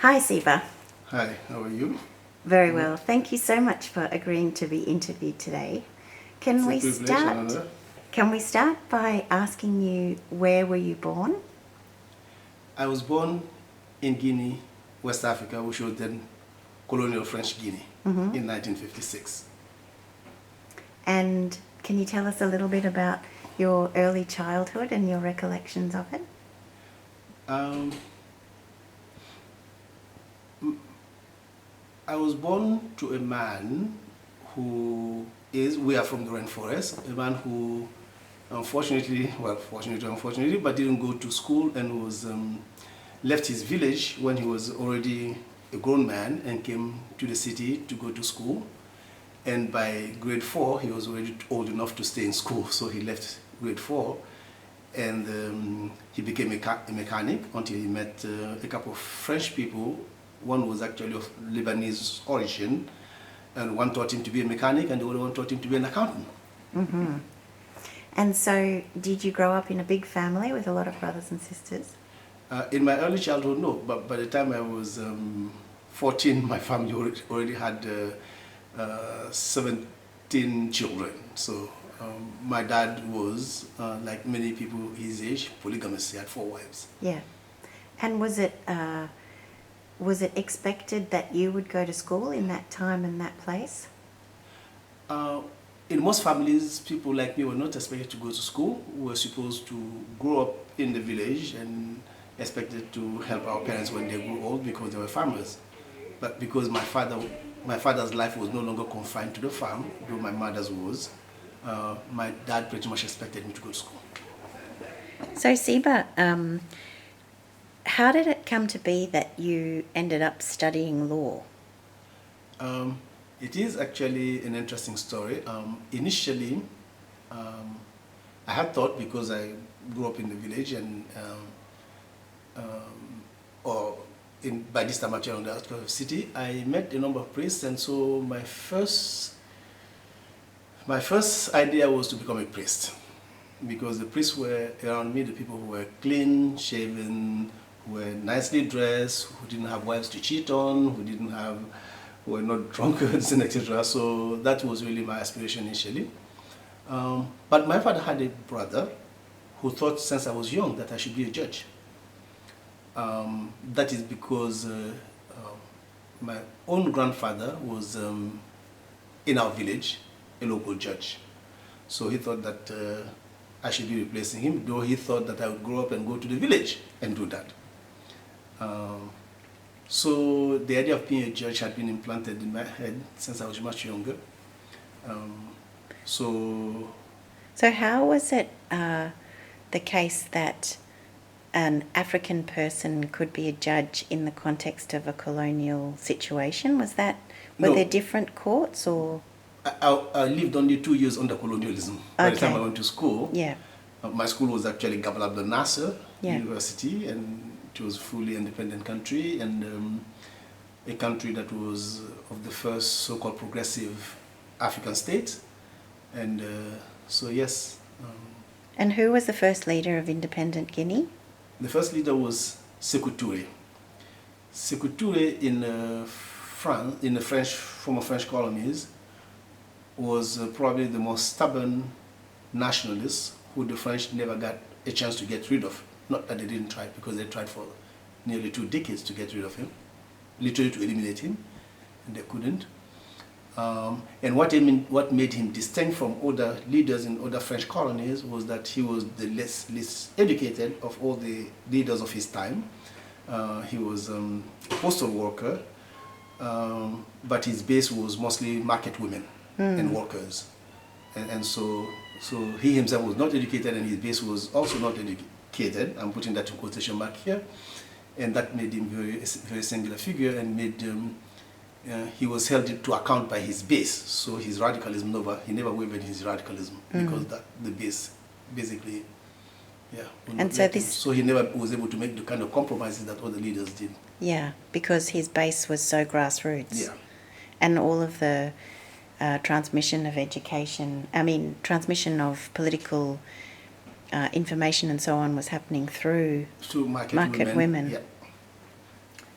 Hi, Siba. Hi, how are you? Very well. Thank you so much for agreeing to be interviewed today. Can It's a we privilege and start? honor. Can we start by asking you where were you born? I was born in Guinea, West Africa, which was then colonial French Guinea in 1956. And can you tell us a little bit about your early childhood and your recollections of it? Um, I was born to a man we are from the rainforest, a man who unfortunately, but didn't go to school and was left his village when he was already a grown man and came to the city to go to school. And by grade 4, he was already old enough to stay in school, so he left grade 4 and he became a mechanic until he met a couple of French people. One was actually of Lebanese origin, and one taught him to be a mechanic, and the other one taught him to be an accountant. And so, did you grow up in a big family with a lot of brothers and sisters? In my early childhood, no, but by the time I was 14, my family already had 17 children. So my dad was, like many people his age, polygamous. He had 4 wives. Yeah. And was it expected that you would go to school in that time and that place? In most families, people like me were not expected to go to school. We were supposed to grow up in the village and expected to help our parents when they grew old because they were farmers. But because my father's life was no longer confined to the farm, though my mother's was, my dad pretty much expected me to go to school. So, Siba, how did it come to be that you ended up studying law? It is actually an interesting story. Initially, I had thought, because I grew up in the village and by this time actually on the outskirts of the city, I met a number of priests, and so my first idea was to become a priest, because the priests were around me, the people who were clean shaven, who were nicely dressed, who didn't have wives to cheat on, who were not drunkards, and etc. So that was really my aspiration initially. But my father had a brother who thought, since I was young, that I should be a judge. That is because my own grandfather was in our village a local judge. So he thought that I should be replacing him, though he thought that I would grow up and go to the village and do that. So the idea of being a judge had been implanted in my head since I was much younger. So how was it the case that an African person could be a judge in the context of a colonial situation? Were there different courts, or? I lived only 2 years under colonialism. By the time I went to school, yeah. My school was actually Gabal Abdel Nasser Yeah. University, and it was a fully independent country, and a country that was of the first so-called progressive African state. And so yes. And who was the first leader of independent Guinea? The first leader was Sékou Touré. Sékou Touré in France, in the former French colonies, was probably the most stubborn nationalist who the French never got a chance to get rid of. Not that they didn't try, because they tried for nearly 2 decades to get rid of him, literally to eliminate him, and they couldn't. And what made him distinct from other leaders in other French colonies was that he was the least educated of all the leaders of his time. He was a postal worker, but his base was mostly market women and workers. And so he himself was not educated, and his base was also not educated. I'm putting that in quotation mark here. And that made him a very singular figure, and made he was held to account by his base. So his radicalism he never wavered in his radicalism, because the base basically, yeah. And so he never was able to make the kind of compromises that other leaders did. Yeah, because his base was so grassroots. Yeah. And all of the transmission of political information and so on was happening through market women. women. Yeah.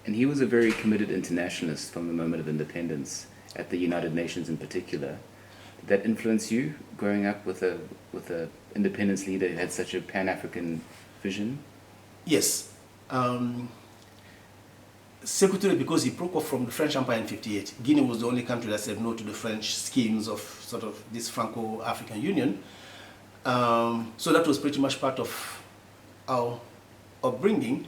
And he was a very committed internationalist from the moment of independence, at the United Nations in particular. Did that influence you growing up with a independence leader who had such a Pan-African vision? Yes. Sekou Touré, because he broke off from the French Empire in 58. Guinea was the only country that said no to the French schemes of sort of this Franco-African Union. So that was pretty much part of our upbringing.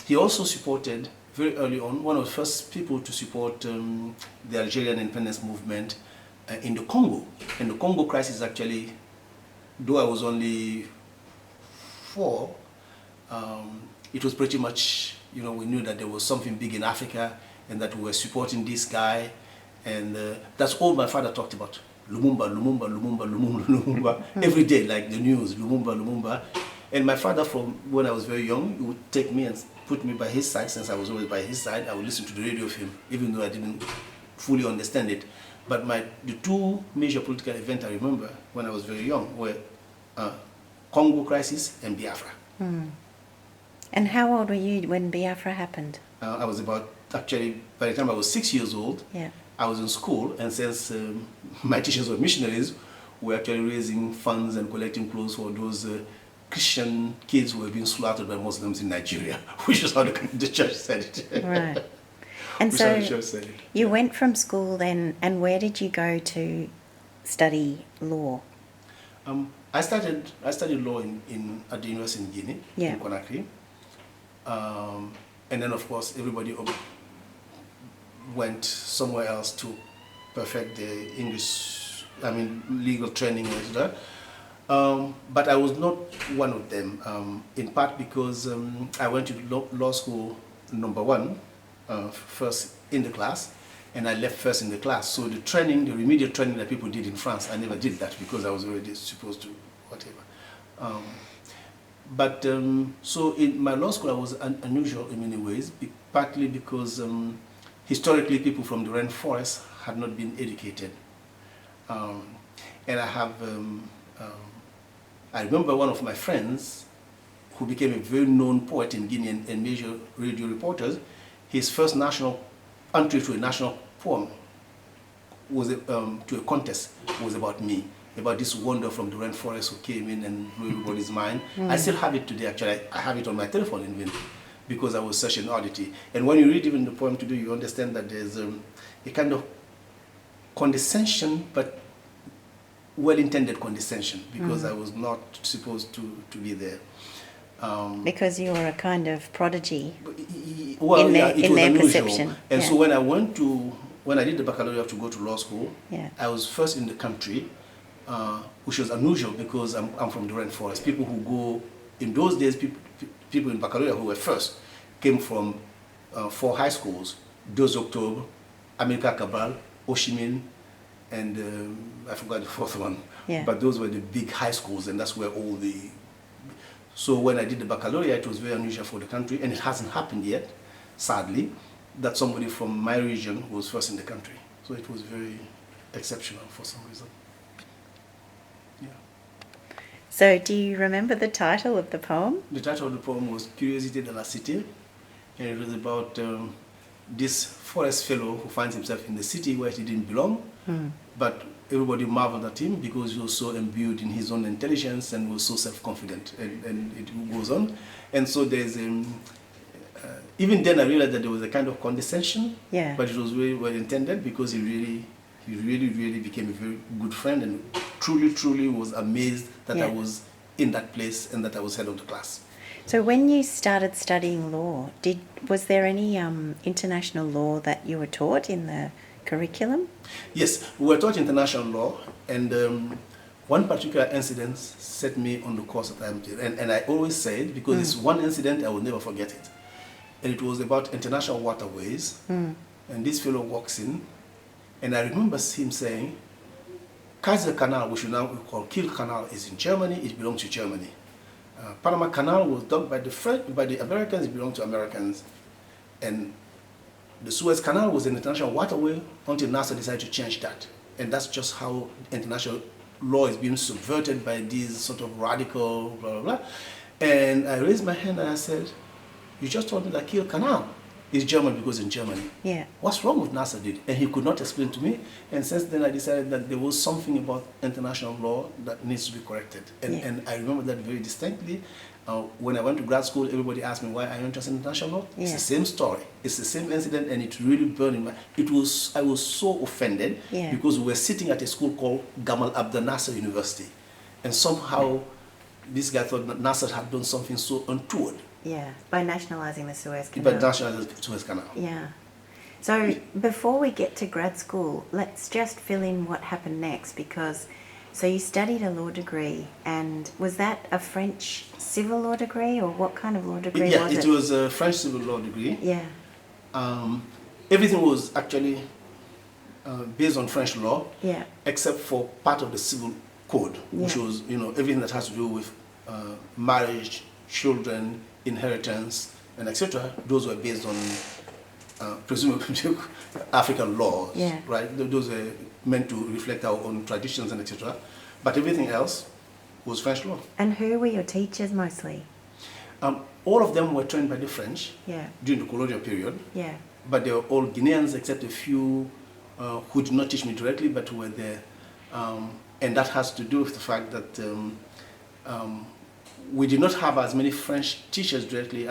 He also supported, very early on, one of the first people to support the Algerian independence movement in the Congo. And the Congo crisis actually, though I was only 4, it was pretty much, we knew that there was something big in Africa and that we were supporting this guy. And that's all my father talked about. Lumumba, Lumumba, Lumumba, Lumumba, Lumumba. Every day, like the news, Lumumba, Lumumba. And my father, from when I was very young, he would take me and put me by his side. Since I was always by his side, I would listen to the radio of him, even though I didn't fully understand it. But the 2 major political events I remember when I was very young were Congo crisis and Biafra. And how old were you when Biafra happened? I was actually, by the time I was 6 years old, Yeah. I was in school, and since my teachers were missionaries, we were actually raising funds and collecting clothes for those Christian kids who were being slaughtered by Muslims in Nigeria, which is how the church said it. Right. And Which is how the so church said it. you went from school then, and where did you go to study law? I studied law at the University in Guinea, Yeah. in Conakry. And then, of course, everybody went somewhere else to perfect the legal training and that. But I was not one of them, in part because I went to law school, number 1, first in the class, and I left first in the class. So the remedial training that people did in France, I never did that because I was already supposed to whatever. So in my law school I was unusual in many ways, partly because historically people from the rainforest had not been educated. And I remember one of my friends who became a very known poet in Guinea and major radio reporters. His first entry to a national poem was to a contest was about me, about this wonder from the rainforest who came in and blew everybody's mind. I still have it today, actually. I have it on my telephone even, because I was such an oddity. And when you read even the poem today, you understand that there's a kind of condescension, but well-intended condescension, because I was not supposed to be there. Because you were a kind of prodigy Well, in their unusual. perception. And Yeah. so when I did the baccalaureate to go to law school, Yeah. I was first in the country, which was unusual because I'm from the rainforest. People who go, in those days, people in baccalaureate who were first came from 4 high schools: 2 Octobre, Amilcar Cabral, Ho Chi Minh, and I forgot the 4th one. Yeah. But those were the big high schools, and that's where all the... So when I did the baccalaureate, it was very unusual for the country, and it hasn't happened yet, sadly, that somebody from my region was first in the country. So it was very exceptional for some reason. Yeah. So do you remember the title of the poem? The title of the poem was Curiosité de la Cité, and it was about this forest fellow who finds himself in the city where he didn't belong, but everybody marveled at him because he was so imbued in his own intelligence and was so self-confident, and it goes on. And so there's even then I realized that there was a kind of condescension, Yeah. but it was very well intended, because he really became a very good friend, and truly was amazed that I Yeah. was in that place and that I was head of the class. So when you started studying law, was there any international law that you were taught in the curriculum? Yes, we were taught international law, and one particular incident set me on the course that I'm doing. And I always say it because it's one incident, I will never forget it. And it was about international waterways. And this fellow walks in, and I remember him saying, Kaiser Canal, which we now call Kiel Canal, is in Germany, it belongs to Germany. Panama Canal was dug by the Americans, it belonged to Americans. And the Suez Canal was an international waterway until NASA decided to change that. And that's just how international law is being subverted by these sort of radical blah, blah, blah. And I raised my hand and I said, you just told me that Kiel Canal it's German because in Germany. Yeah. What's wrong with Nasser did? And he could not explain to me. And since then I decided that there was something about international law that needs to be corrected. And, Yeah. and I remember that very distinctly. When I went to grad school, everybody asked me why I interested in international law. It's Yeah. the same story. It's the same incident, and it really burned in my. I was so offended Yeah. because we were sitting at a school called Gamal Abdel Nasser University, and somehow this guy thought that Nasser had done something so untoward. Yeah, by nationalising the Suez Canal. But nationalizing the Suez Canal. Yeah. So before we get to grad school, let's just fill in what happened next, because so you studied a law degree, and was that a French civil law degree, or what kind of law degree Yeah, was it it? was a French civil law degree. Yeah. Everything was actually based on French law, Yeah. except for part of the civil code, which Yeah. was, everything that has to do with marriage, children, inheritance, and etc. Those were based on presumably African laws, Yeah. right? Those were meant to reflect our own traditions and etc. But everything else was French law. And who were your teachers mostly? All of them were trained by the French Yeah. during the colonial period, Yeah. but they were all Guineans except a few who did not teach me directly but who were there. And that has to do with the fact that we did not have as many French teachers directly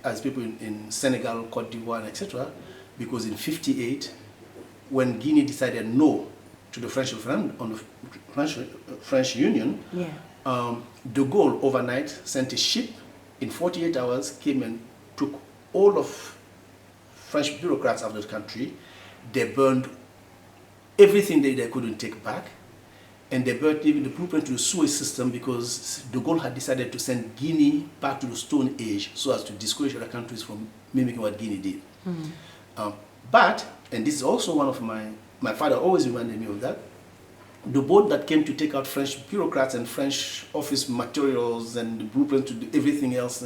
as people in Senegal, Cote d'Ivoire, etc. Because in '58, when Guinea decided no to the French referendum on the French Union, Yeah. De Gaulle overnight sent a ship in 48 hours, came and took all of French bureaucrats out of the country. They burned everything they couldn't take back. And they burned even the blueprint to the Suez system because de Gaulle had decided to send Guinea back to the Stone Age so as to discourage other countries from mimicking what Guinea did. But, and this is also one of my father always reminded me of that, the boat that came to take out French bureaucrats and French office materials and the blueprint to do everything else,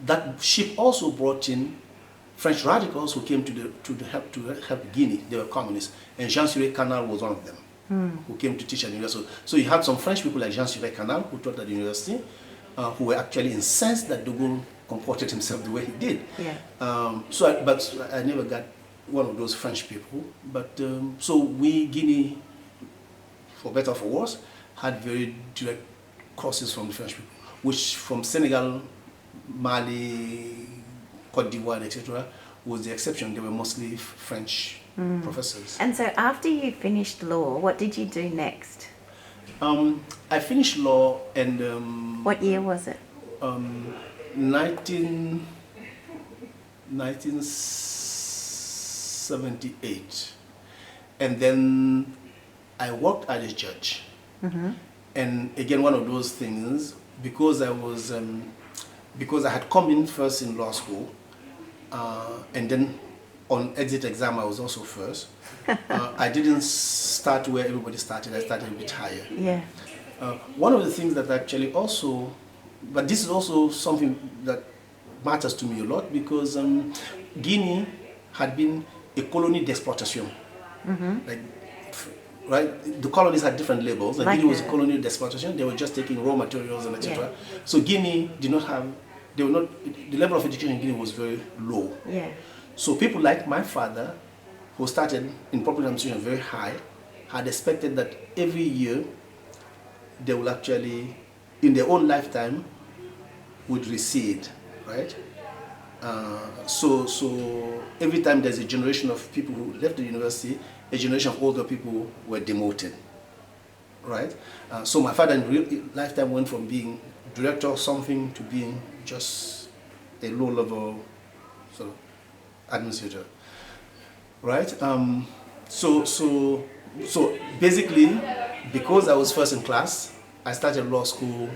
that ship also brought in French radicals who came to help Guinea. They were communists, and Jean-Cyril Canal was one of them. Who came to teach at the university. So you had some French people like Jean-Cyril Canal who taught at the university, who were actually incensed that de Gaulle comported himself the way he did. Yeah. But I never got one of those French people. But so we, Guinea, for better or for worse, had very direct courses from the French people, which from Senegal, Mali, Cote d'Ivoire, etc., was the exception. They were mostly French professors. And so after you finished law, what did you do next? I finished law and What year was it? 1978, and then I worked as a judge. And again, one of those things, because I had come in first in law school, and then on exit exam I was also first. I didn't start where everybody started. I started a bit higher. Yeah. One of the things that actually also, but this is also something that matters to me a lot because Guinea had been a colonie d'exploitation. Like, right? The colonies had different labels. And Like Guinea was a colony d'exploitation. They were just taking raw materials and etc. Yeah. So Guinea did not have, they were not, the level of education in Guinea was very low. Yeah. So people like my father, who started in public administration very high, had expected that every year they will actually, in their own lifetime, would recede, right? So every time there's a generation of people who left the university, a generation of older people were demoted, right? So my father in real lifetime went from being director of something to being just a low-level sort of administrator, right? So basically, because I was first in class, I started law school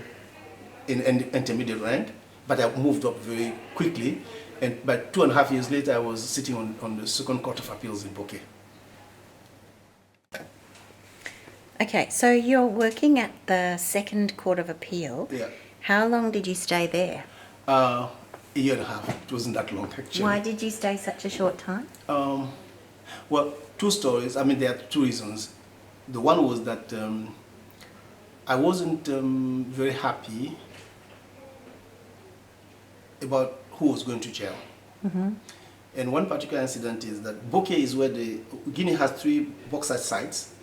in intermediate rank, but I moved up very quickly. And by 2.5 years later, I was sitting on the Second Court of Appeals in Bouquet. Okay, so you're working at the Second Court of Appeal. Yeah. How long did you stay there? A year and a half. It wasn't that long, actually. Why did you stay such a short time? Well, two stories. I mean, there are two reasons. The one was that I wasn't very happy about who was going to jail. And one particular incident is that Bokeh is where Guinea has 3 bauxite sites.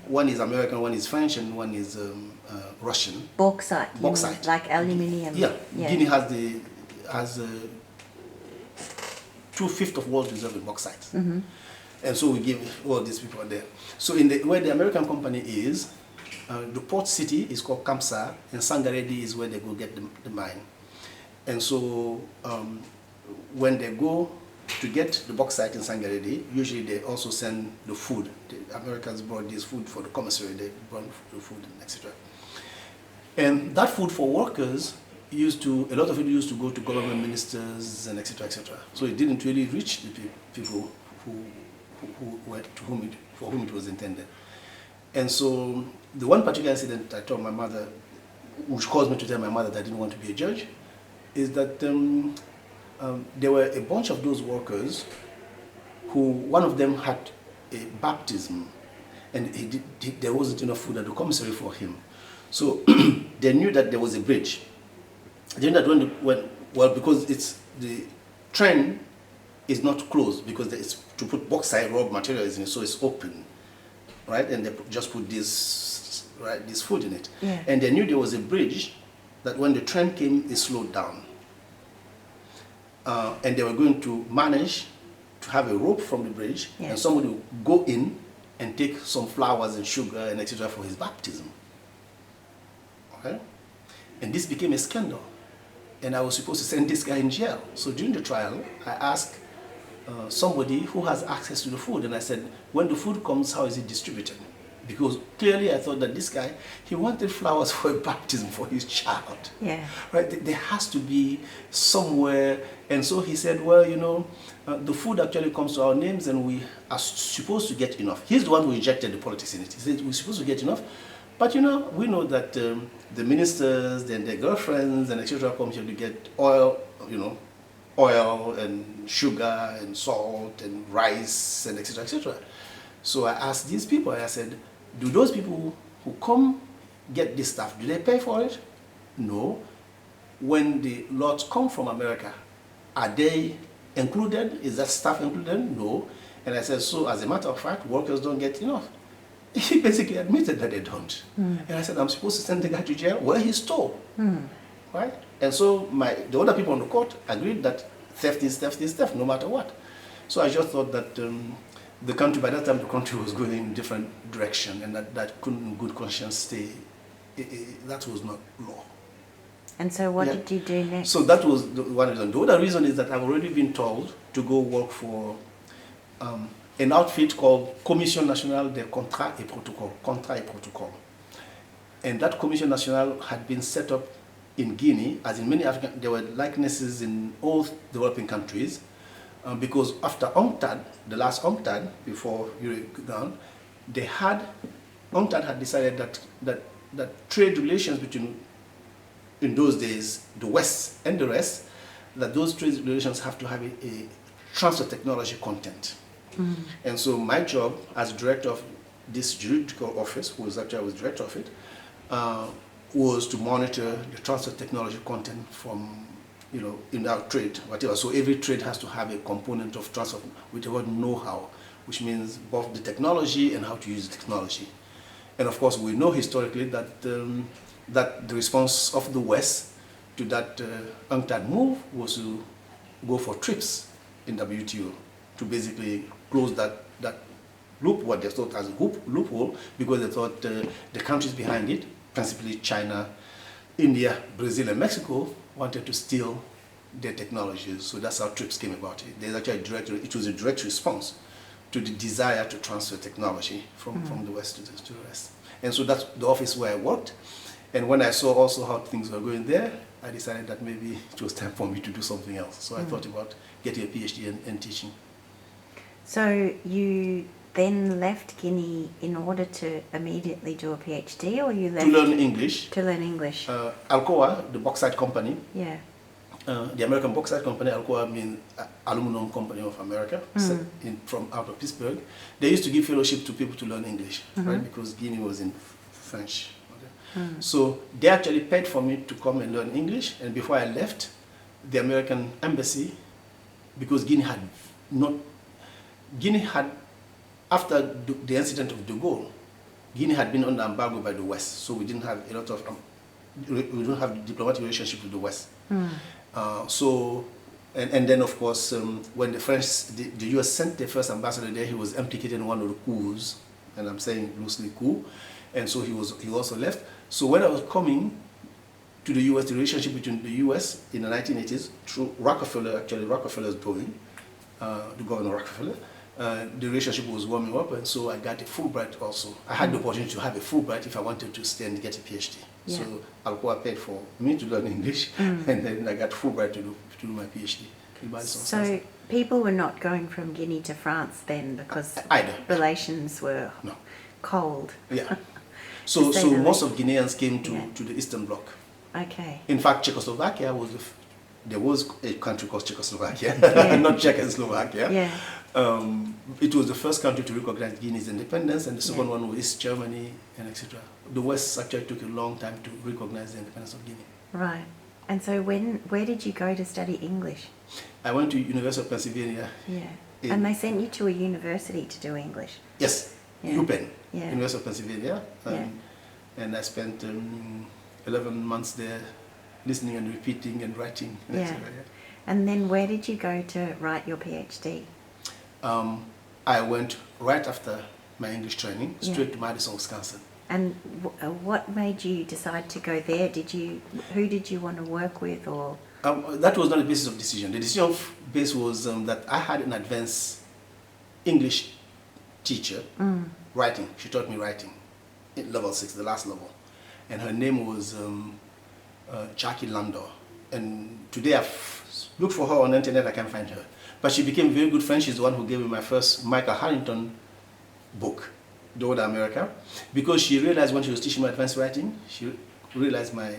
One is American, one is French, and one is Russian. Bauxite. You Bauxite. mean like aluminium. Yeah. Guinea has 2/5 of world reserve in bauxite. And so we give all these people there. So where the American company is, the port city is called Kamsa, and Sangaredi is where they go get the mine. And so when they go to get the bauxite in Sangaredi, usually they also send the food. The Americans brought this food for the commissary, they brought the food, etc. And that food for workers a lot of it used to go to government ministers and etc. etc. So it didn't really reach the people for whom it was intended. And so the one particular incident I told my mother, which caused me to tell my mother that I didn't want to be a judge, is that there were a bunch of those workers who, one of them had a baptism, and there wasn't enough food at the commissary for him. So they knew that there was a bridge. They knew that because the train is not closed, because it's to put bauxite raw materials in it, so it's open, right? And they just put this food in it. Yeah. And they knew there was a bridge that when the train came, it slowed down. And they were going to manage to have a rope from the bridge, Yeah. and somebody would go in and take some flowers and sugar and etc. for his baptism. Okay? And this became a scandal. And I was supposed to send this guy in jail. So during the trial, I asked somebody who has access to the food, and I said, when the food comes, how is it distributed? Because clearly I thought that this guy, he wanted flowers for a baptism for his child. Yeah. Right? There has to be somewhere. And so he said, well, the food actually comes to our names and we are supposed to get enough. He's the one who injected the politics in it. He said, we're supposed to get enough. But we know that the ministers and their girlfriends and etc. come here to get oil, oil and sugar and salt and rice and etc. etc. So I asked these people, I said, do those people who come get this stuff, do they pay for it? No. When the lots come from America, are they included? Is that stuff included? No. And I said, so as a matter of fact, workers don't get enough. He basically admitted that they don't. And I said, I'm supposed to send the guy to jail? Well, he stole. Right? And so the other people on the court agreed that theft is theft, no matter what. So I just thought that the country, by that time, the country was going in a different direction, and that couldn't in good conscience stay. That was not law. And so what did you do next? So that was one reason. The other reason is that I've already been told to go work for an outfit called Commission Nationale des Contrats et Protocoles. And that Commission Nationale had been set up in Guinea, as in many African, there were likenesses in all developing countries, because after UNCTAD, the last UNCTAD, before you gone, UNCTAD had decided that trade relations between, in those days, the West and the rest, that those trade relations have to have a transfer technology content. And so my job as director of this juridical office, I was director of it, was to monitor the transfer technology content from, in our trade, whatever. So every trade has to have a component of transfer with the word know-how, which means both the technology and how to use the technology. And of course, we know historically that that the response of the West to that UNCTAD move was to go for TRIPS in WTO, to basically close that loop, what they thought as a loophole, because they thought the countries behind it, principally China, India, Brazil, and Mexico, wanted to steal their technologies. So that's how TRIPS came about. There's actually it was a direct response to the desire to transfer technology from the West to the West. And so that's the office where I worked. And when I saw also how things were going there, I decided that maybe it was time for me to do something else. So I thought about getting a PhD and teaching. So you then left Guinea in order to immediately do a PhD, or you left to learn English? To learn English. Alcoa, the bauxite company. Yeah. The American bauxite company, Alcoa means Aluminum Company of America, from out of Pittsburgh. They used to give fellowship to people to learn English, right? Because Guinea was in French. So they actually paid for me to come and learn English. And before I left, the American embassy, because Guinea had not, Guinea had, after the incident of de Gaulle, Guinea had been under embargo by the West, so we didn't have a lot of, we don't have diplomatic relationship with the West. So, and then of course, when the US sent the first ambassador there, he was implicated in one of the coups, and I'm saying loosely coup, and so he also left. So when I was coming to the US, the relationship between the US in the 1980s, through Rockefeller, actually Rockefeller's doing, the governor Rockefeller, the relationship was warming up, and so I got a Fulbright also. I had the opportunity to have a Fulbright if I wanted to stay and get a PhD. Yeah. So Alcoa paid for me to learn English, and then I got Fulbright to do my PhD. So people were not going from Guinea to France then because Either. relations were cold. Yeah. So most of Guineans came to the Eastern Bloc. Okay. In fact, Czechoslovakia was there was a country called Czechoslovakia, not Czechoslovakia. Yeah. It was the first country to recognize Guinea's independence, and the second one was East Germany, and etc. The West actually took a long time to recognize the independence of Guinea. Right. And so where did you go to study English? I went to University of Pennsylvania. Yeah. And they sent you to a university to do English? Yes, Yeah. UPenn, Yeah. University of Pennsylvania. Yeah. And I spent 11 months there listening and repeating and writing. And Yeah. etc. And then where did you go to write your PhD? I went right after my English training straight to Madison, Wisconsin. And what made you decide to go there? Who did you want to work with, or? That was not the basis of decision. The decision of base was that I had an advanced English teacher writing. She taught me writing in level 6, the last level, and her name was Jackie Landor. And today I've looked for her on the internet. I can't find her, but she became very good friend. She's the one who gave me my first Michael Harrington book, The Old America, because she realized when she was teaching me advanced writing, she realized my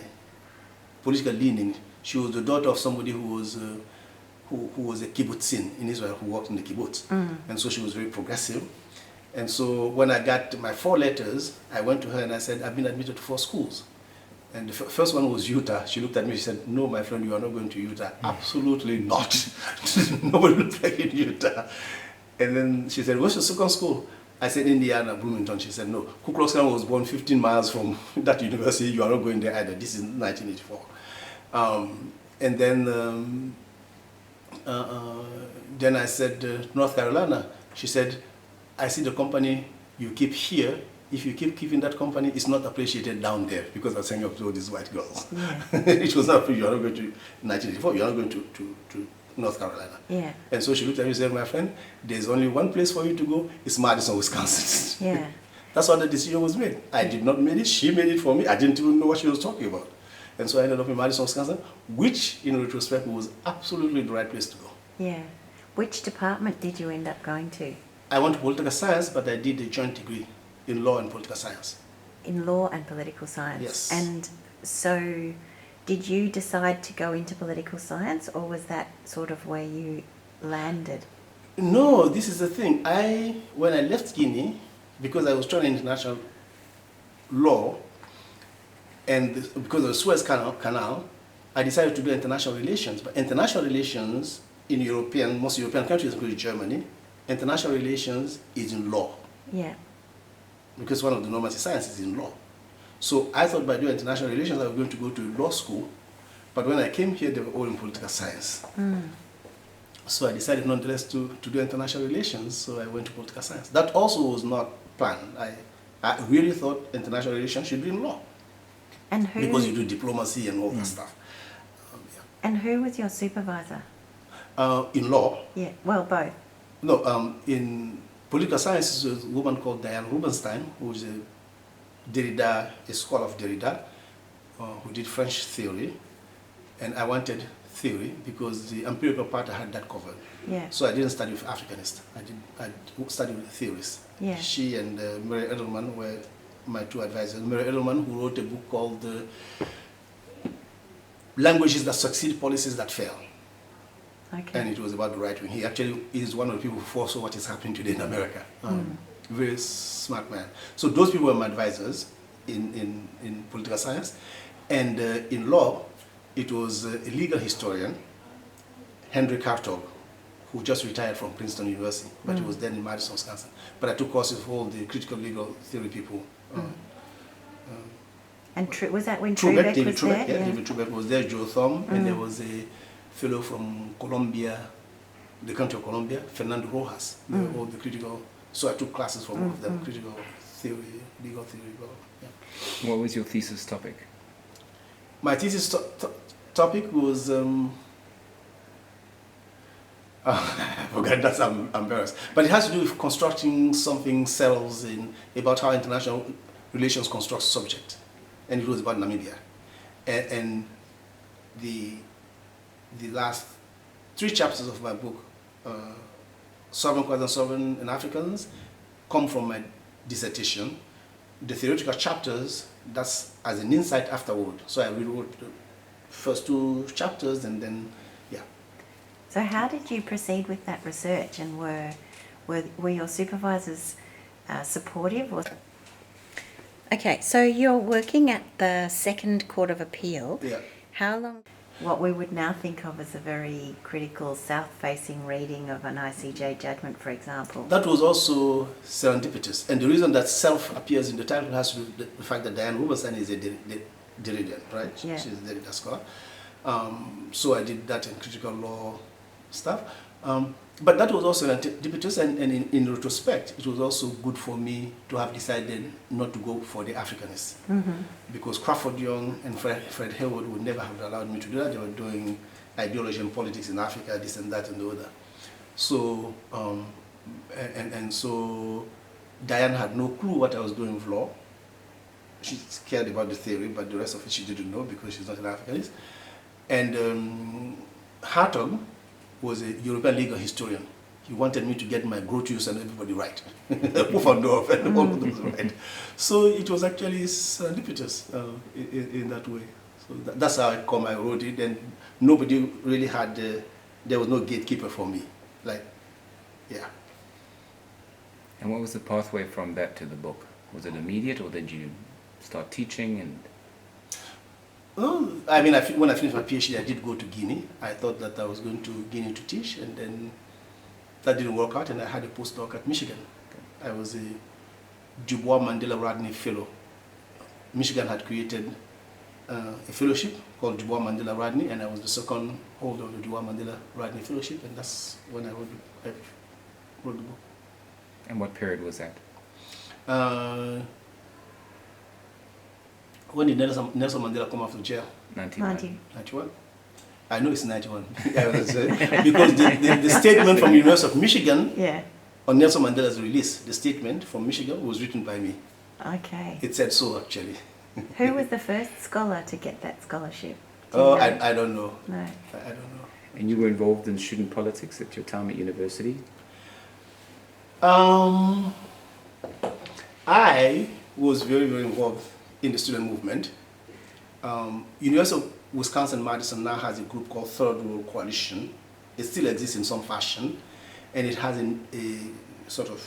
political leaning. She was the daughter of somebody who was a kibbutzin in Israel, who worked in the kibbutz, and so she was very progressive. And so when I got my 4 letters, I went to her and I said, I've been admitted to 4 schools. And the first one was Utah. She looked at me, she said, no, my friend, you are not going to Utah. Absolutely not. Nobody looks like in Utah. And then she said, what's your second school? I said, Indiana, Bloomington. She said, no. Ku Klux Klan was born 15 miles from that university. You are not going there either. This is 1984. And then I said, North Carolina. She said, I see the company you keep here. If you keep keeping that company, it's not appreciated down there, because I was hanging up to all these white girls. Yeah. It was not, you are not going to 1984, you are not going to North Carolina. Yeah. And so she looked at me and said, my friend, there's only one place for you to go, it's Madison, Wisconsin. Yeah. That's why the decision was made. I did not make it, she made it for me. I didn't even know what she was talking about. And so I ended up in Madison, Wisconsin, which in retrospect was absolutely the right place to go. Yeah. Which department did you end up going to? I went to political science, but I did a joint degree in law and political science. In law and political science? Yes. And so did you decide to go into political science, or was that sort of where you landed? No, this is the thing. When I left Guinea, because I was studying international law, and because of the Suez Canal, I decided to do international relations. But international relations in most European countries, including Germany, international relations is in law. Yeah. Because one of the normative sciences is in law. So I thought by doing international relations I was going to go to law school, but when I came here they were all in political science. So I decided nonetheless to do international relations, so I went to political science. That also was not planned. I really thought international relations should be in law. And who? Because you do diplomacy and all that stuff. Yeah. And who was your supervisor? In law? Yeah, well, both. No, in political science is a woman called Diane Rubenstein, who is a scholar of Derrida, who did French theory, and I wanted theory because the empirical part I had that covered. Yeah. So I didn't study with Africanists. I studied with theorists. Yeah. She and Mary Edelman were my 2 advisors. Mary Edelman, who wrote a book called Languages That Succeed, Policies That Fail. Okay. And it was about the right wing. He actually is one of the people who foresaw what is happening today in America. Very smart man. So those people were my advisors in political science. And in law, it was a legal historian, Henry Hartog, who just retired from Princeton University, but he was then in Madison, Wisconsin. But I took courses with all the critical legal theory people. And was that when David Trubeck was Trubeck, there? yeah, David Trubeck was there, Joe Thumb, and there was a fellow from Colombia, the country of Colombia, Fernando Rojas. They were all the critical. So I took classes from all of them, critical theory, legal theory, blah, blah, yeah. What was your thesis topic? My thesis topic was, I forgot, that's I'm embarrassed. But it has to do with constructing something cells in about how international relations construct subject, and it was about Namibia, and the last 3 chapters of my book, Sovereign Questions, Sovereign and Africans, come from my dissertation. The theoretical chapters, that's as an insight afterward. So I rewrote the first 2 chapters, and then, yeah. So how did you proceed with that research, and were your supervisors supportive? Or? Okay, so you're working at the Second Court of Appeal. Yeah. How long? What we would now think of as a very critical south-facing reading of an ICJ judgment, for example. That was also serendipitous. And the reason that self appears in the title has to do with the fact that Diane Rubenstein is a Derridian, right? Yeah. She's a Derrida scholar. So I did that in critical law stuff. But that was also serendipitous, and in retrospect, it was also good for me to have decided not to go for the Africanists. Because Crawford Young and Fred Hayward would never have allowed me to do that. They were doing ideology and politics in Africa, this and that and the other. So, so Diane had no clue what I was doing with law. She cared about the theory, but the rest of it she didn't know because she's not an Africanist. And Hartog was a European legal historian. He wanted me to get my Grotius and everybody right. Pufendorf and all of those right. So it was actually serendipitous in that way. So that's how I wrote it, and nobody really had, there was no gatekeeper for me. Like, yeah. And what was the pathway from that to the book? Was it immediate, or did you start teaching? And well, I mean, when I finished my PhD, I did go to Guinea. I thought that I was going to Guinea to teach, and then that didn't work out, and I had a postdoc at Michigan. I was a Dubois Mandela Rodney Fellow. Michigan had created a fellowship called Dubois Mandela Rodney, and I was the second holder of the Dubois Mandela Rodney Fellowship, and that's when I wrote the book. And what period was that? When did Nelson Mandela come out of jail? 91. 91? I know it's 91. Because the statement from the University of Michigan on Nelson Mandela's release, the statement from Michigan was written by me. Okay. It said so, actually. Who was the first scholar to get that scholarship? Oh, I don't know. No. I don't know. And you were involved in student politics at your time at university? I was very, very involved in the student movement. University of Wisconsin-Madison now has a group called Third World Coalition. It still exists in some fashion, and it has a sort of,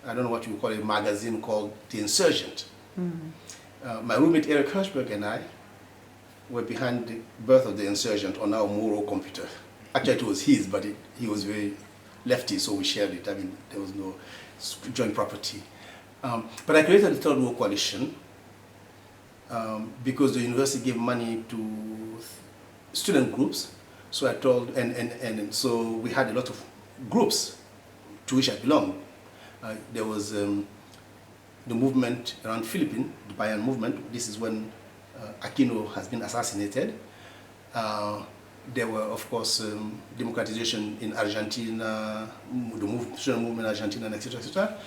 I don't know what you would call it, a magazine called The Insurgent. My roommate Eric Hirschberg and I were behind the birth of The Insurgent on our Moro computer. Actually, it was his, but he was very lefty, so we shared it. I mean, there was no joint property. But I created the Third World Coalition because the university gave money to student groups. So I told, and so we had a lot of groups to which I belonged. There was the movement around Philippines, the Bayan movement. This is when Aquino has been assassinated. There were, of course, democratization in Argentina, the student movement in Argentina, etc., etc.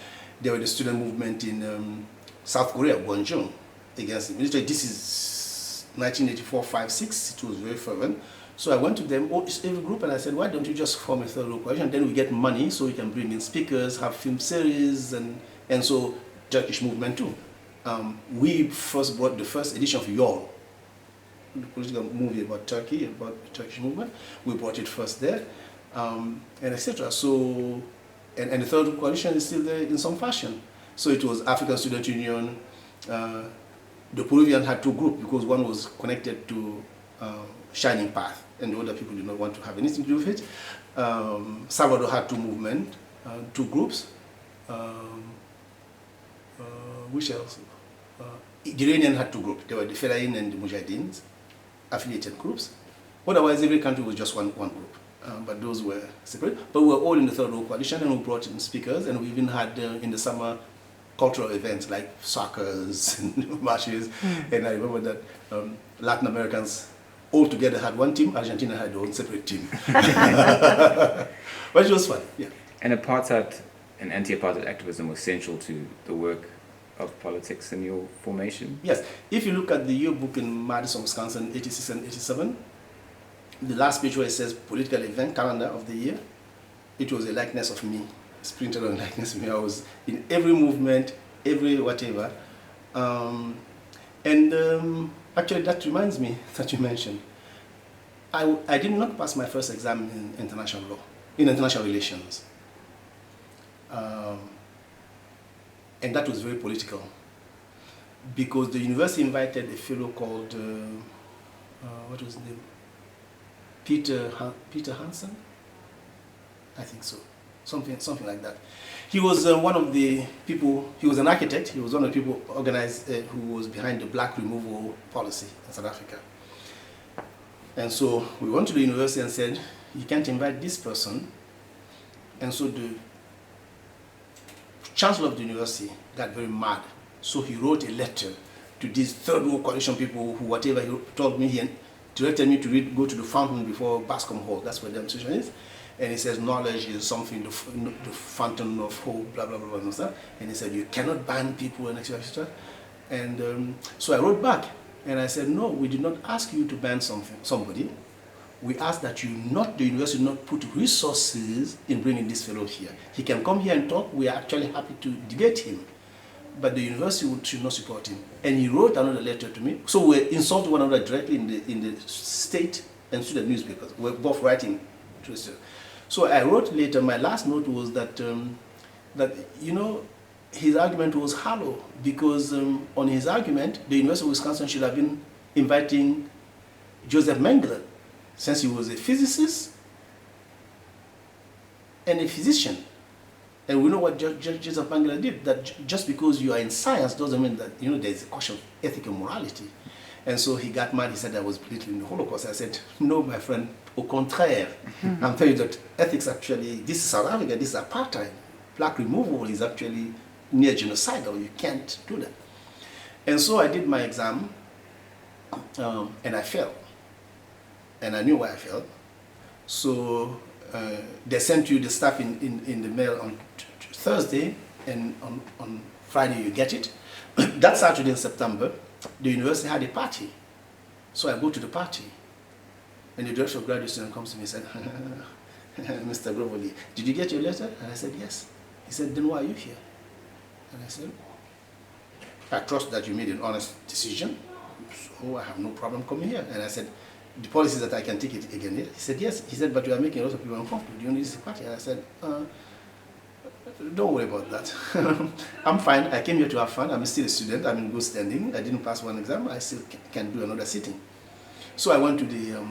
There was the student movement in South Korea, Gwangju, against the military. This is 1984, 5, 6. It was very fervent. So I went to them, every group, and I said, why don't you just form a third world coalition? Then we get money so we can bring in speakers, have film series, and so Turkish movement too. We first brought the first edition of YOL, the political movie about Turkey, about the Turkish movement. We brought it first there, and etc. So, and the third coalition is still there in some fashion. So it was African Student Union. The Peruvian had 2 groups because one was connected to shining path, and the other people did not want to have anything to do with it. Salvador had two movements, two groups. Which else? The Iranian had two groups. They were the Fedayeen and the Mujahideen, affiliated groups. Otherwise, every country was just one group. But those were separate. But we were all in the Third World Coalition, and we brought in speakers, and we even had in the summer cultural events like soccers and marches. And I remember that Latin Americans all together had one team. Argentina had their own separate team. But it was fun, yeah. And apartheid and anti-apartheid activism was central to the work of politics in your formation? Yes. If you look at the yearbook in Madison, Wisconsin, 86 and 87, the last page where it says political event calendar of the year, it was a likeness of me. It's printed on likeness of me. I was in every movement, every whatever. Actually, that reminds me that you mentioned. I did not pass my first exam in international law, in international relations. And that was very political, because the university invited a fellow called, what was his name? Peter Hansen? I think so. Something like that. He was one of the people, he was an architect, he was one of the people organized, who was behind the black removal policy in South Africa. And so we went to the university and said, you can't invite this person. And so the chancellor of the university got very mad. So he wrote a letter to these Third World Coalition people who, whatever he told me, he directed me to go to the fountain before Bascom Hall. That's where the demonstration is. And he says, knowledge is something, the fountain of hope, blah, blah, blah, blah. And he said, you cannot ban people, and etc. And so I wrote back, and I said, no, we did not ask you to ban somebody. We asked that the university not put resources in bringing this fellow here. He can come here and talk. We are actually happy to debate him. But the university should not support him. And he wrote another letter to me. So we insulted one another directly in the state and student newspapers. We're both writing to each other. So I wrote later, my last note was that, his argument was hollow, because on his argument, the University of Wisconsin should have been inviting Joseph Mengele, since he was a physicist and a physician. And we know what Joseph Mengele did, that just because you are in science doesn't mean that, there's a question of ethical morality. And so he got mad, he said I was belittling the Holocaust. I said, no, my friend, au contraire. I'm telling you that ethics actually, this is South Africa, this is apartheid. Black removal is actually near genocidal, you can't do that. And so I did my exam, and I failed. And I knew why I failed. So they sent you the stuff in the mail on Thursday, and on Friday you get it. That Saturday in September, the university had a party. So I go to the party, and the director of graduate student comes to me and said, Mr. Grovogui, did you get your letter? And I said, yes. He said, then why are you here? And I said, I trust that you made an honest decision, so I have no problem coming here. And I said, the policy is that I can take it again. He said, yes. He said, but you are making a lot of people uncomfortable. Do you need this party? And I said, don't worry about that. I'm fine. I came here to have fun. I'm still a student. I'm in good standing. I didn't pass one exam. I still can do another sitting. So I went to the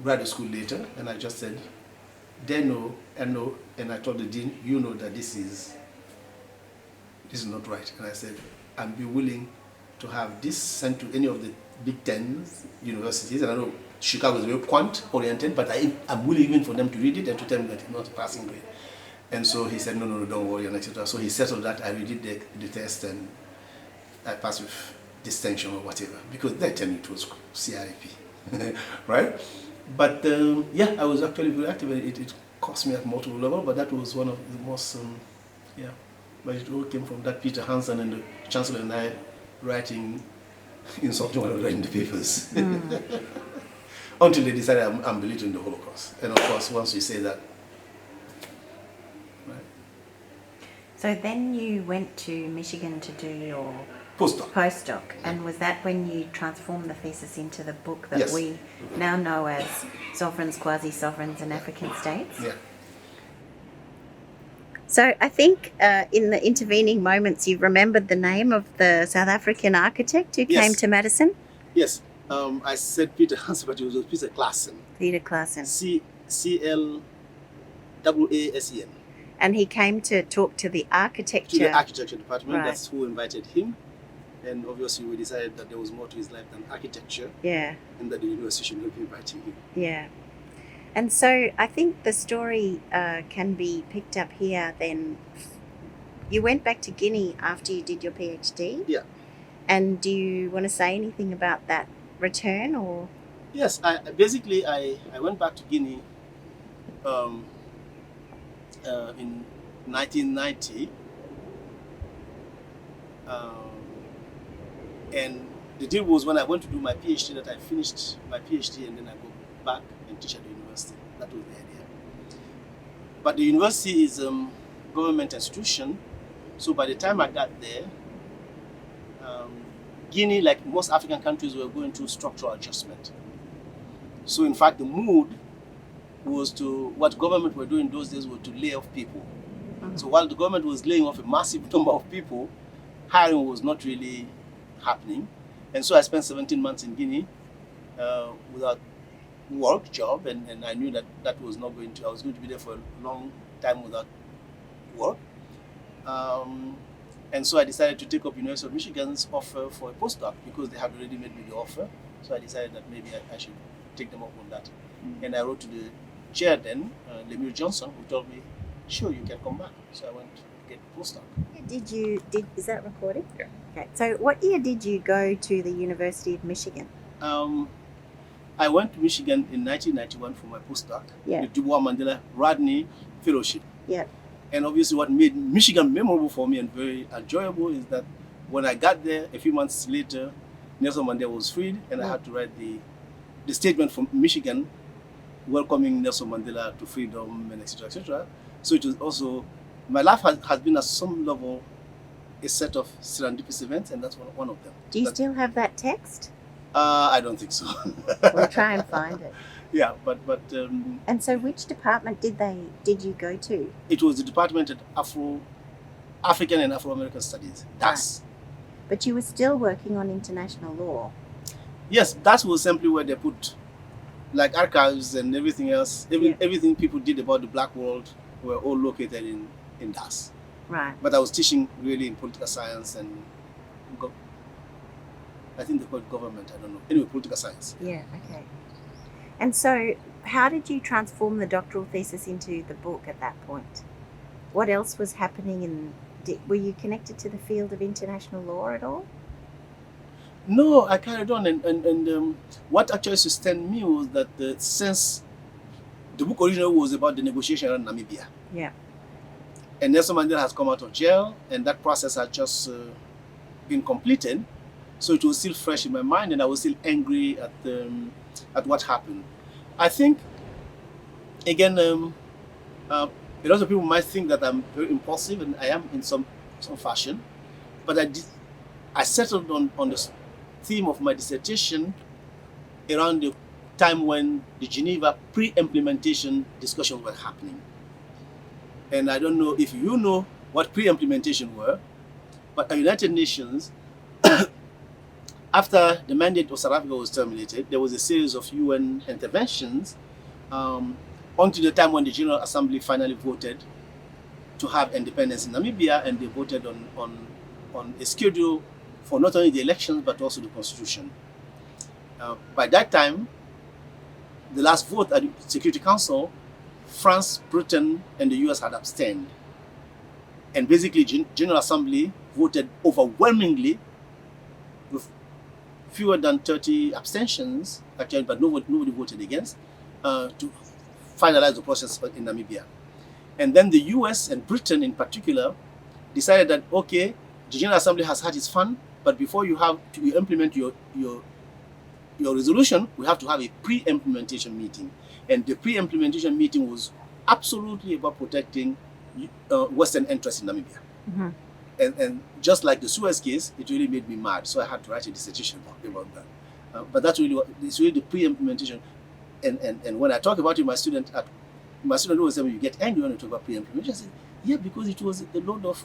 graduate school later, and I just said, they know, and know, and I told the dean, you know that this is not right. And I said, I'd be willing to have this sent to any of the Big Ten universities, and I know Chicago is very quant-oriented, but I'm willing even for them to read it and to tell me that it's not a passing grade. And so he said, no, don't worry, and etc. So he settled that. I redid the test, and I passed with distinction or whatever, because they tell me it was CRP, right? But yeah, I was actually very active. It cost me at multiple levels, but that was one of the most, but it all came from that Peter Hansen and the chancellor and I writing insulting one another in the papers. Until they decided I'm belittling the Holocaust. And of course, once you say that, right. So then you went to Michigan to do your postdoc. And was that when you transformed the thesis into the book that Yes. we now know as Sovereigns, Quasi-Sovereigns and African States? Yeah. So I think in the intervening moments you've remembered the name of the South African architect who Yes. came to Madison? Yes, I said Peter Hansen, but it was Peter Claassen. Peter Claassen. CLAASEN. And he came to talk to the architecture. To the architecture department. Right. That's who invited him. And obviously we decided that there was more to his life than architecture. Yeah. And that the university should not be inviting him. Yeah. And so I think the story can be picked up here then. You went back to Guinea after you did your PhD? Yeah. And do you want to say anything about that return or? Yes, I went back to Guinea in 1990. And the deal was when I went to do my PhD that I finished my PhD and then I go back and teach at the university. That was the idea. But the university is a government institution, so by the time I got there, Guinea, like most African countries, were going through structural adjustment. So in fact, the mood was to, what government were doing those days was to lay off people. Mm-hmm. So while the government was laying off a massive number of people, hiring was not really happening. And so I spent 17 months in Guinea without work, job, and I knew that I was going to be there for a long time without work. And so I decided to take up University of Michigan's offer for a postdoc because they had already made me the offer. So I decided that maybe I should take them up on that. Mm-hmm. And I wrote to the chair then, Lemuel Johnson, who told me, sure, you can come back. So I went to get a postdoc. Is that recorded? Yeah. Okay. So what year did you go to the University of Michigan? I went to Michigan in 1991 for my postdoc, the Dubois Mandela Rodney Fellowship. Yeah. And obviously what made Michigan memorable for me and very enjoyable is that when I got there, a few months later, Nelson Mandela was freed and I had to write the statement from Michigan welcoming Nelson Mandela to freedom and etc. etc. So it was also, my life has been at some level a set of serendipitous events, and that's one of them. Do you still have that text? I don't think so. We'll try and find it. Yeah, but and so, which department did you go to? It was the department at African and Afro-American Studies. DAS. Right. But you were still working on international law. Yes, that was simply where they put, like archives and everything else. Everything people did about the Black world were all located in DAS. Right. But I was teaching really in political science and I think they call it government, I don't know. Anyway, political science. Yeah, okay. And so how did you transform the doctoral thesis into the book at that point? What else was happening were you connected to the field of international law at all? No, I carried on and what actually sustained me was that since the book originally was about the negotiation around Namibia. Yeah. And Nelson Mandela has come out of jail and that process had just been completed. So it was still fresh in my mind and I was still angry at what happened. I think, again, a lot of people might think that I'm very impulsive, and I am in some fashion, but I settled on the theme of my dissertation around the time when the Geneva pre-implementation discussions were happening. And I don't know if you know what pre-implementation were, but at United Nations, after the mandate of South Africa was terminated, there was a series of UN interventions until the time when the General Assembly finally voted to have independence in Namibia, and they voted on a schedule for not only the elections but also the constitution. By that time, the last vote at the Security Council, France, Britain, and the US had abstained. And basically, General Assembly voted overwhelmingly with fewer than 30 abstentions, actually, but nobody voted against, to finalize the process in Namibia. And then the US and Britain in particular decided that, okay, the General Assembly has had its fun, but before you implement your resolution, we have to have a pre-implementation meeting. And the pre-implementation meeting was absolutely about protecting Western interests in Namibia. Mm-hmm. And just like the Suez case, it really made me mad. So I had to write a dissertation about that. But that's really it's really the pre-implementation. And when I talk about it, my student always said, when you get angry when you talk about pre-implementation, I said, yeah, because it was a load of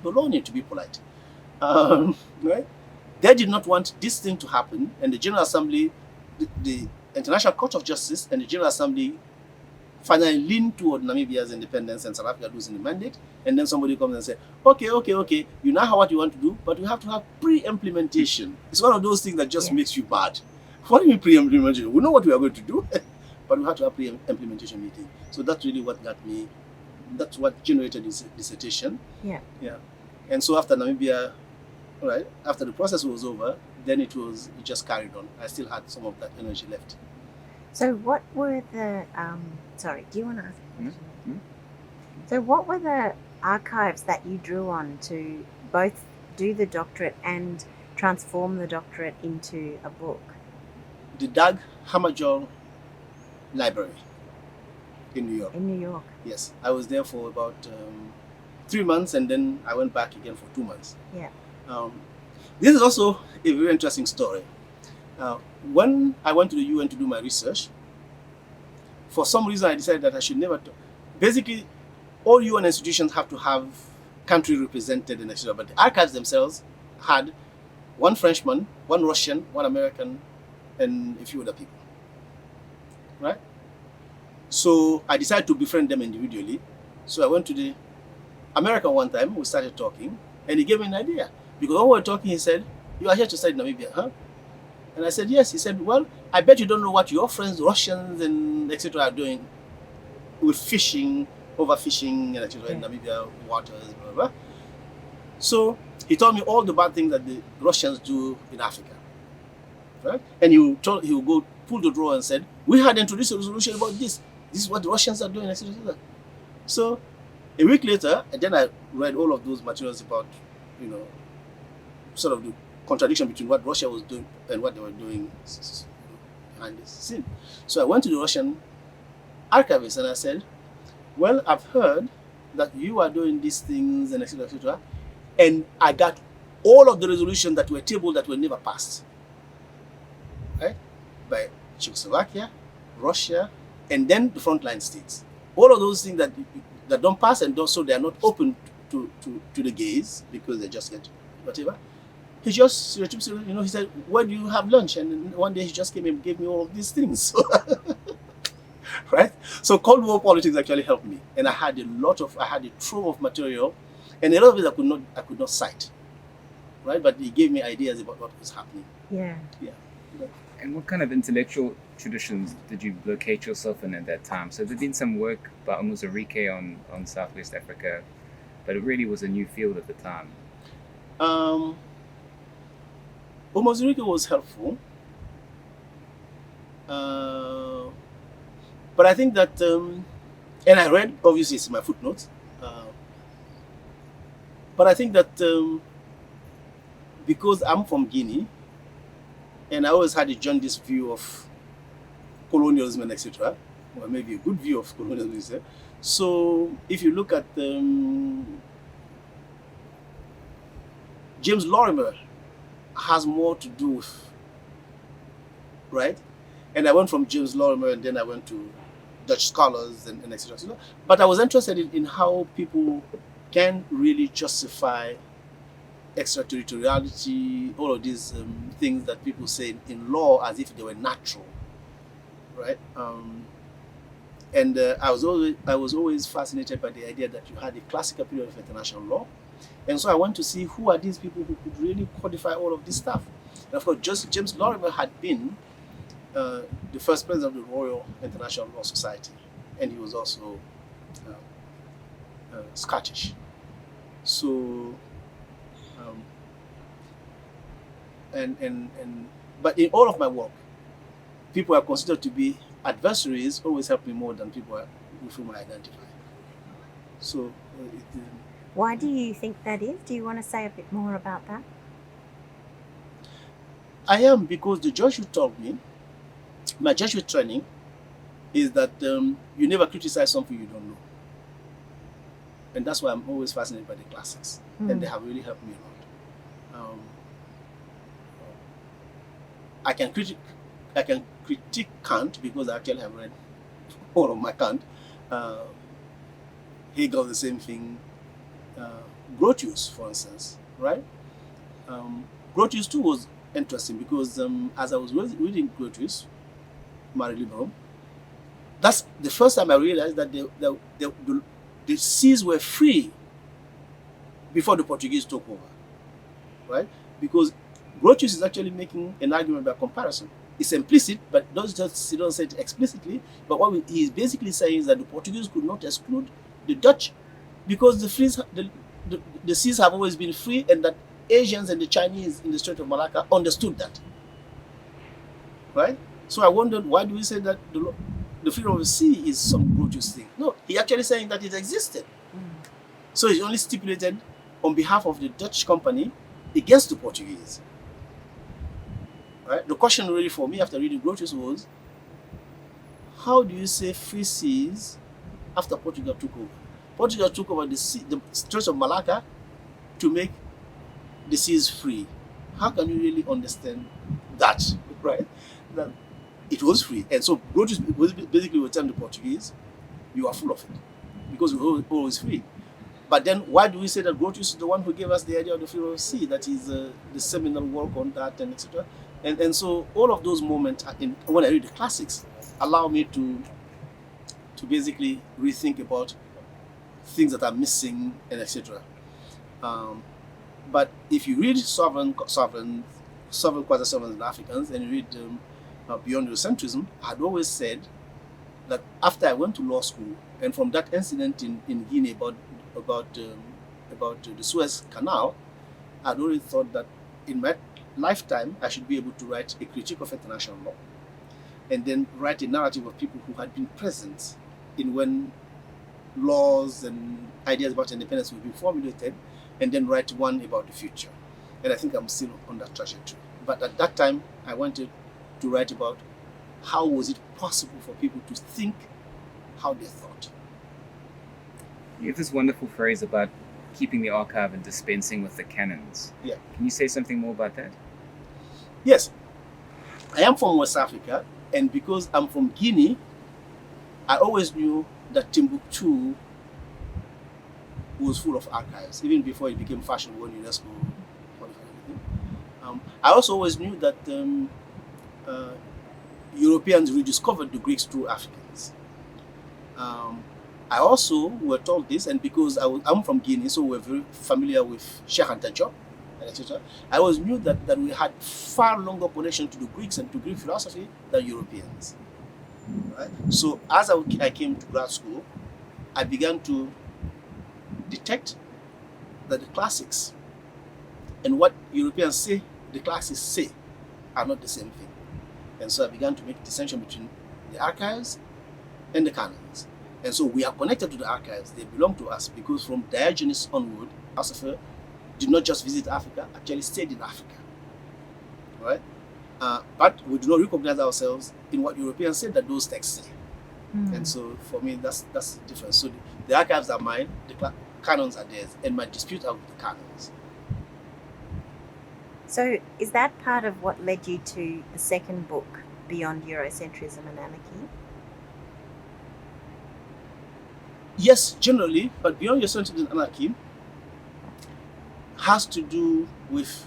baloney, to be polite. Right? They did not want this thing to happen, and the General Assembly, the International Court of Justice, and the General Assembly finally leaned toward Namibia's independence and South Africa losing the mandate. And then somebody comes and says, okay, you know how what you want to do, but we have to have pre-implementation. It's one of those things that just makes you bad. What do you mean pre-implementation? We know what we are going to do, but we have to have pre-implementation meeting. So that's really what got me, that's what generated this dissertation. Yeah. And so after Namibia, right, after the process was over, then it just carried on. I still had some of that energy left. So what were the, sorry, do you want to ask a question? Mm-hmm. So what were the archives that you drew on to both do the doctorate and transform the doctorate into a book? The Dag Hammarskjöld Library in New York. In New York? Yes. I was there for about 3 months, and then I went back again for 2 months. Yeah. This is also a very interesting story. When I went to the UN to do my research, for some reason I decided that I should never talk. Basically, all UN institutions have to have country represented in etc. But the archives themselves had one Frenchman, one Russian, one American, and a few other people. Right? So I decided to befriend them individually. So I went to the American one time, we started talking, and he gave me an idea. Because when we were talking, he said, "You are here to study Namibia, huh?" And I said, "Yes." He said, "Well, I bet you don't know what your friends, Russians and etc. are doing with fishing, overfishing, and etc. in Namibia waters, blah, blah, blah." So he told me all the bad things that the Russians do in Africa. Right? And he would go pull the drawer and said, "We had introduced a resolution about this. This is what the Russians are doing, etc. etc." So a week later, and then I read all of those materials about, sort of the contradiction between what Russia was doing and what they were doing behind the scene. So I went to the Russian archivist and I said, "Well, I've heard that you are doing these things and etc. etc." And I got all of the resolutions that were tabled that were never passed, right? By Czechoslovakia, Russia, and then the frontline states. All of those things that don't pass, and also they are not open to the gaze because they just get whatever. He just, he said, "Where do you have lunch?" And one day he just came and gave me all of these things. Right? So Cold War politics actually helped me. And I had a trove of material, and a lot of it I could not cite. Right? But he gave me ideas about what was happening. Yeah. And what kind of intellectual traditions did you locate yourself in at that time? So there'd been some work by Mozambique on Southwest Africa, but it really was a new field at the time. Mozambique was helpful, but I think that, and I read, obviously it's in my footnotes, but I think that because I'm from Guinea, and I always had a jaundiced view of colonialism and etc., or maybe a good view of colonialism. So if you look at James Lorimer, has more to do with, right? And I went from James Lorimer, and then I went to Dutch scholars and etc. But I was interested in how people can really justify extraterritoriality, all of these things that people say in law as if they were natural, right? And I was always fascinated by the idea that you had a classical period of international law. And so I went to see who are these people who could really codify all of this stuff. And of course, just James Lorimer had been the first president of the Royal International Law Society, and he was also Scottish. So, but in all of my work, people are considered to be adversaries always help me more than people with whom I identify. So. Why do you think that is? Do you want to say a bit more about that? I am, because the Jesuit taught me, my Jesuit training is that you never criticize something you don't know. And that's why I'm always fascinated by the classics. And they have really helped me a lot. I can critique Kant because I actually have read all of my Kant. Hegel, the same thing. Grotius, for instance, right? Grotius too was interesting because as I was reading Grotius, Marie Liberum, that's the first time I realized that the seas were free before the Portuguese took over, right? Because Grotius is actually making an argument by comparison. It's implicit, but he doesn't say it explicitly. But what he is basically saying is that the Portuguese could not exclude the Dutch because the seas have always been free, and that Asians and the Chinese in the Strait of Malacca understood that, right? So I wondered, why do we say that the freedom of the sea is some Grotius thing? No, he actually saying that it existed. So it's only stipulated on behalf of the Dutch company against the Portuguese. Right? The question really for me after reading Grotius was, how do you say free seas after Portugal took over? Portugal took over the Strait of Malacca to make the seas free. How can you really understand that, right? That it was free. And so Grotius basically will tell the Portuguese, you are full of it, because we were always free. But then why do we say that Grotius is the one who gave us the idea of the freedom of the sea, that is the seminal work on that, and etc.? And so all of those moments, when I read the classics, allow me to basically rethink about things that are missing, and etc. But if you read sovereign, quasi-sovereign and Africans, and you read Beyond Eurocentrism, I had always said that after I went to law school, and from that incident in Guinea about the Suez Canal, I'd already thought that in my lifetime I should be able to write a critique of international law, and then write a narrative of people who had been present in when laws and ideas about independence will be formulated, and then write one about the future. And I think I'm still on that trajectory. But at that time, I wanted to write about how was it possible for people to think how they thought. You have this wonderful phrase about keeping the archive and dispensing with the canons. Yeah. Can you say something more about that? Yes. I am from West Africa, and because I'm from Guinea, I always knew that Timbuktu was full of archives, even before it became fashionable in UNESCO. I also always knew that Europeans rediscovered the Greeks through Africans. I also were told this, and because I'm from Guinea, so we're very familiar with Cheikh Anta Diop, etc. I always knew that we had far longer connection to the Greeks and to Greek philosophy than Europeans. Right? So as I came to grad school, I began to detect that the classics and what Europeans say the classics say are not the same thing. And so I began to make a distinction between the archives and the canons. And so we are connected to the archives. They belong to us because from Diogenes onward, philosopher did not just visit Africa, actually stayed in Africa. Right? But we do not recognize ourselves in what Europeans say that those texts say. And so for me, that's the difference. So the archives are mine, the canons are theirs, and my dispute are with the canons. So is that part of what led you to the second book, Beyond Eurocentrism and Anarchy? Yes, generally, but Beyond Eurocentrism and Anarchy has to do with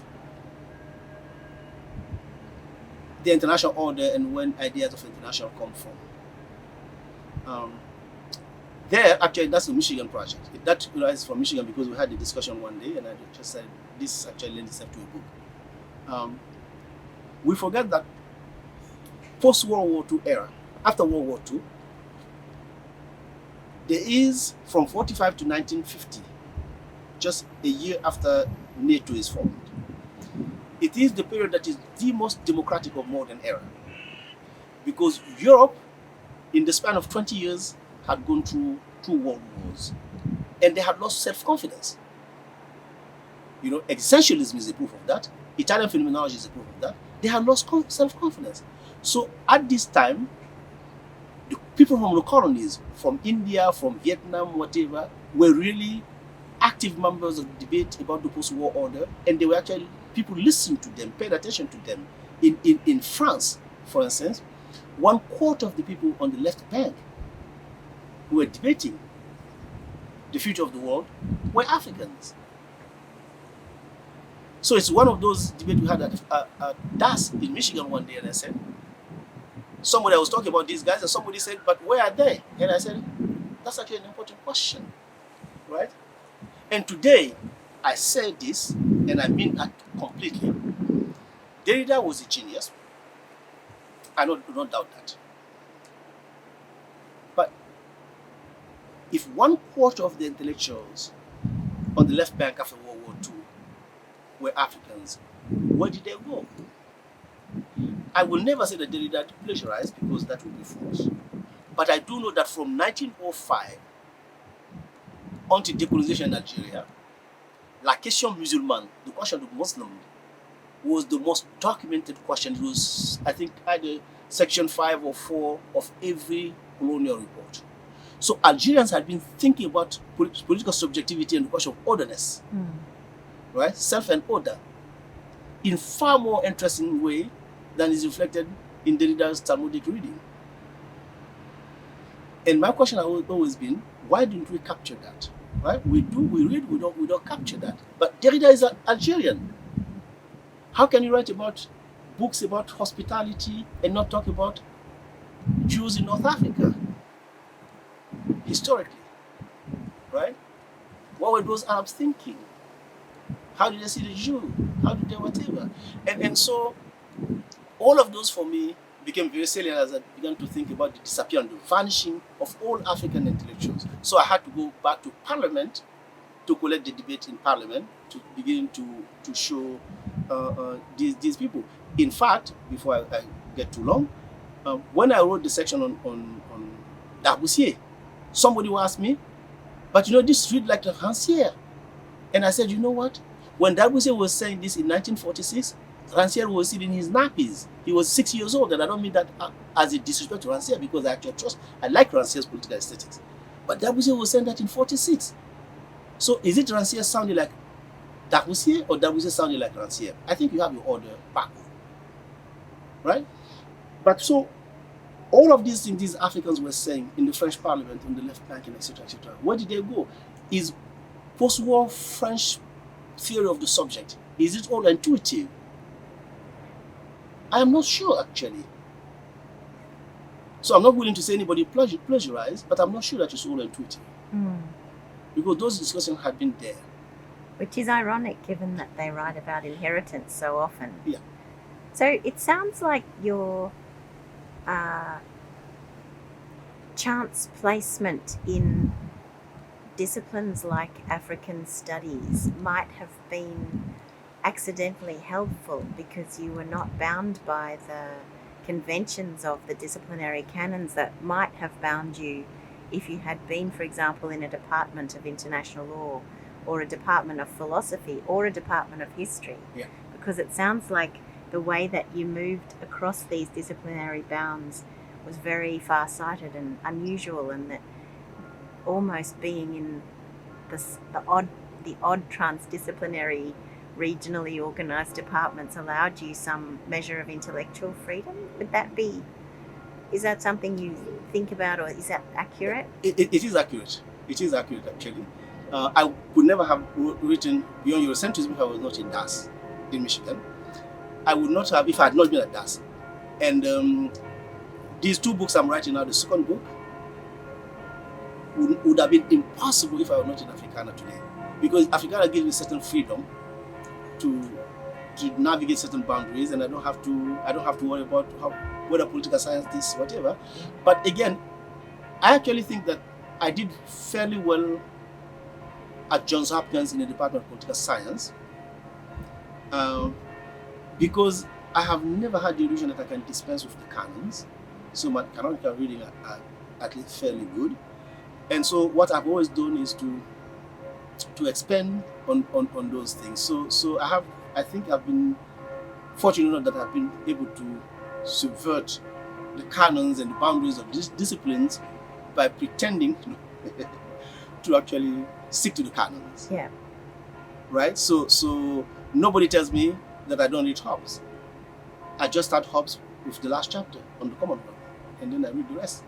the international order and when ideas of international come from. There, actually, that's the Michigan project. That arises from Michigan because we had a discussion one day, and I just said this actually lends itself to a book. We forget that post-World War II era, after World War II, there is from 45 to 1950, just a year after NATO is formed. It is the period that is the most democratic of modern era, because Europe, in the span of 20 years, had gone through 2 world wars, and they had lost self-confidence. You know, existentialism is a proof of that. Italian phenomenology is a proof of that. They had lost self-confidence. So at this time, the people from the colonies, from India, from Vietnam, whatever, were really active members of the debate about the post-war order, and they were actually, people listened to them, paid attention to them. In France, for instance, 1/4 of the people on the left bank who were debating the future of the world were Africans. So it's one of those debates we had at DAS in Michigan one day, and I said, somebody I was talking about these guys, and somebody said, but where are they? And I said, that's actually an important question, right? And today, I say this, and I mean that completely. Derrida was a genius. I do not doubt that. But if 1/4 of the intellectuals on the left bank after World War II were Africans, where did they go? I will never say that Derrida plagiarized, because that would be false. But I do know that from 1905 until decolonization in Algeria, la question musulmane, the question of Muslim, was the most documented question. It was, I think, either section 5 or 4 of every colonial report. So Algerians had been thinking about political subjectivity and the question of orderness, right? Self and order, in far more interesting way than is reflected in Derrida's Talmudic reading. And my question has always been, why didn't we capture that? Right? We read, we don't capture that. But Derrida is an Algerian. How can you write about books about hospitality and not talk about Jews in North Africa? Historically, right? What were those Arabs thinking? How did they see the Jew? How did they whatever? And so all of those for me became very salient as I began to think about the disappearance, the vanishing of all African intellectuals. So I had to go back to Parliament to collect the debate in Parliament to begin to show these people. In fact, before I get too long, when I wrote the section on Dabussier, somebody will ask me, but this read like a Rancière. And I said, you know what? When Dabussier was saying this in 1946, Rancière was still in his nappies. He was 6 years old, and I don't mean that as a disrespect to Rancière, because I like Rancière's political aesthetics. But Dabussier was saying that in 46. So is it Rancière sounding like Dabussier or Dabussier sounding like Rancière? I think you have your order backward, right? But so all of these things these Africans were saying in the French Parliament, on the left bank, and etc., etc., where did they go? Is post-war French theory of the subject, is it all intuitive? I am not sure, actually. So I'm not willing to say anybody plagiarized, but I'm not sure that it's all intuitive. Because those discussions had been there. Which is ironic, given that they write about inheritance so often. Yeah. So it sounds like your chance placement in disciplines like African studies might have been accidentally helpful, because you were not bound by the conventions of the disciplinary canons that might have bound you if you had been, for example, in a department of international law or a department of philosophy or a department of history. Yeah. Because it sounds like the way that you moved across these disciplinary bounds was very far-sighted and unusual, and that almost being in the odd transdisciplinary regionally organised departments allowed you some measure of intellectual freedom. Is that something you think about, or is that accurate? It is accurate. It is accurate, actually. I could never have written Beyond Eurocentrism if I was not in DAS in Michigan. I would not have if I had not been at DAS. And these two books I'm writing now, the second book, would have been impossible if I were not in Africana today. Because Africana gives me certain freedom to navigate certain boundaries, and I don't have to worry about whether political science this, whatever. But again, I actually think that I did fairly well at Johns Hopkins in the Department of Political Science, because I have never had the illusion that I can dispense with the canons. So my canonical reading are at least fairly good. And so what I've always done is to expand on those things. So I think I've been fortunate enough that I've been able to subvert the canons and the boundaries of these disciplines by pretending to actually stick to the canons. Yeah. Right? So nobody tells me that I don't read Hobbes. I just start Hobbes with the last chapter on the Commonwealth, and then I read the rest.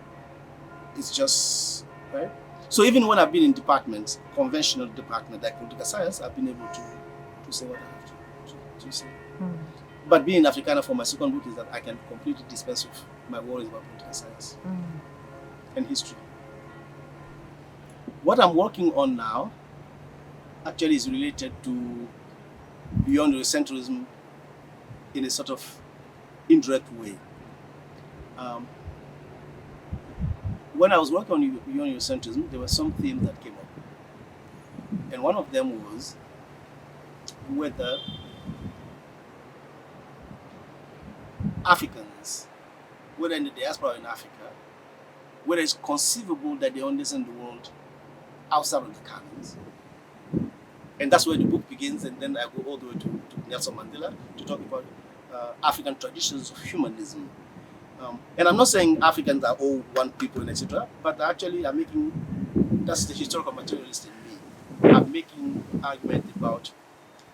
It's just, right? So even when I've been in departments, conventional department like political science, I've been able to say what I have to. you see. Mm. But being Afrikaner for my second book is that I can completely dispense with my worries about political science and history. What I'm working on now actually is related to beyond Eurocentrism in a sort of indirect way. When I was working on beyond Eurocentrism, there were some themes that came up. And one of them was whether Africans, whether in the diaspora or in Africa, whether it's conceivable that they understand the world outside of the canons. And that's where the book begins, and then I go all the way to Nelson Mandela to talk about African traditions of humanism. And I'm not saying Africans are all one people and etc., but actually I'm making, that's the historical materialist in me. I'm making argument about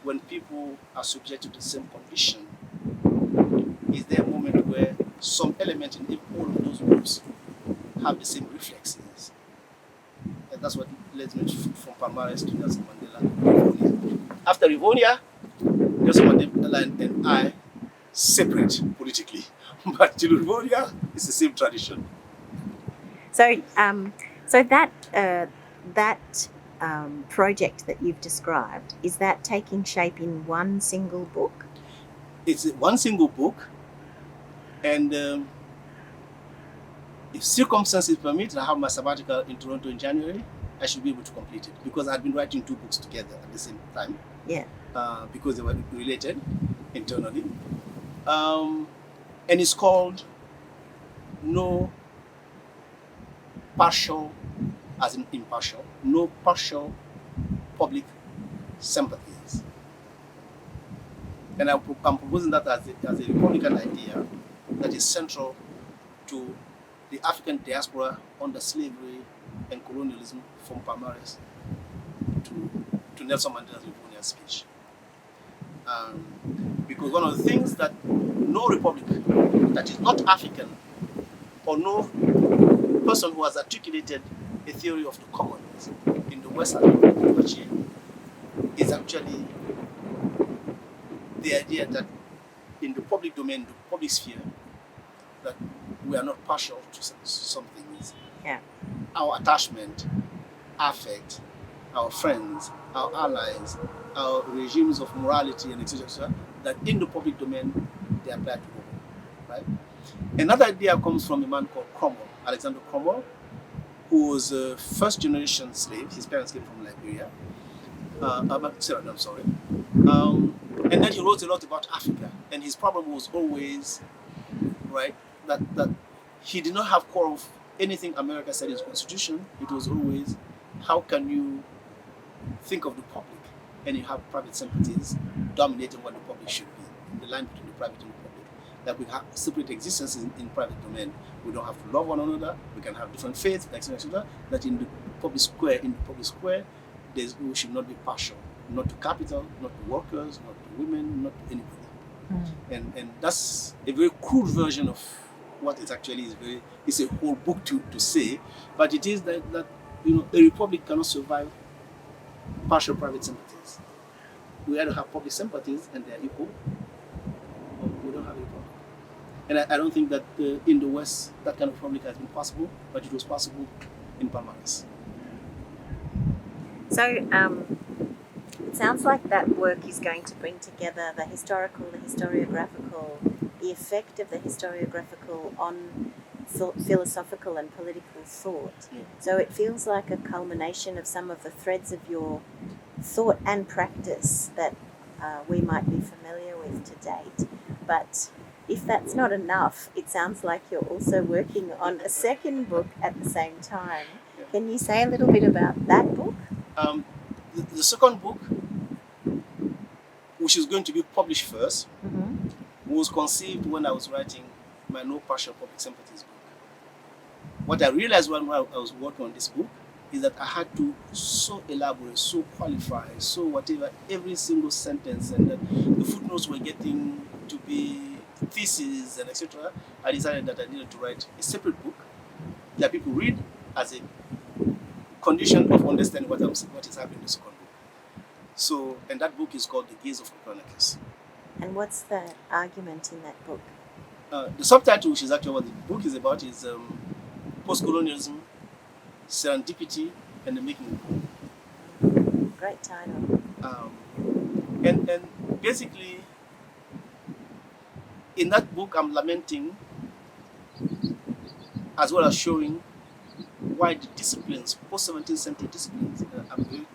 when people are subjected to the same condition, is there a moment where some element in all of those groups have the same reflexes? And that's what led me from Palmares to Nelson Mandela, Rivonia. After Rivonia, Nelson Mandela and I separate politically, but till Rivonia, it's the same tradition. So, so that project that you've described, is that taking shape in one single book? It's one single book, and if circumstances permit, and I have my sabbatical in Toronto in January, I should be able to complete it, because I've been writing two books together at the same time. Yeah. Because they were related internally. And it's called No Partial, as in impartial, No Partial Public Sympathies. And I'm proposing that as a Republican idea that is central to the African diaspora under slavery and colonialism, from Palmares to Nelson Mandela's Rivonia speech. Because one of the things that no republic that is not African, or no person who has articulated a theory of the commons in the West is actually the idea that in the public domain, the public sphere, that we are not partial to some things. Yeah. Our attachment, affect, our friends, our allies, our regimes of morality and etc., that in the public domain they apply to all, right? Another idea comes from a man called Cromwell, Alexander Cromwell, who was a first generation slave. His parents came from Liberia. And then he wrote a lot about Africa, and his problem was always, right, that he did not have core of anything America said in its constitution. It was always, how can you think of the public and you have private sympathies dominating what the public should be, the line between the private and the public. That we have separate existences in private domain. We don't have to love one another. We can have different faiths, etc. That in the public square, we should not be partial, not to capital, not to workers, not to women, not to anybody. And that's a very crude version of what it actually is. It's a whole book to say, but it is that a republic cannot survive partial private sympathies. We either have public sympathies and they are equal, or we don't have equal. And I don't think that in the West that kind of republic has been possible, but it was possible in Palmares. So it sounds like that work is going to bring together the historical, the historiographical, the effect of the historiographical on philosophical and political thought. Yeah. So it feels like a culmination of some of the threads of your thought and practice that we might be familiar with to date. But if that's not enough, it sounds like you're also working on a second book at the same time. Yeah. Can you say a little bit about that book? The second book, which is going to be published first, was conceived when I was writing my No Partial Public Sympathies book. What I realized when I was working on this book is that I had to so elaborate, so qualify, so whatever, every single sentence, and that the footnotes were getting to be theses and etc. I decided that I needed to write a separate book that people read as a condition of understanding what is happening in the second book. So, and that book is called The Gaze of Copernicus. And what's the argument in that book? The subtitle, which is actually what the book is about, is Post-Colonialism, Serendipity, and the Making of Home. Great title. And basically, in that book, I'm lamenting as well as showing why the disciplines, post-17th century disciplines, I'm very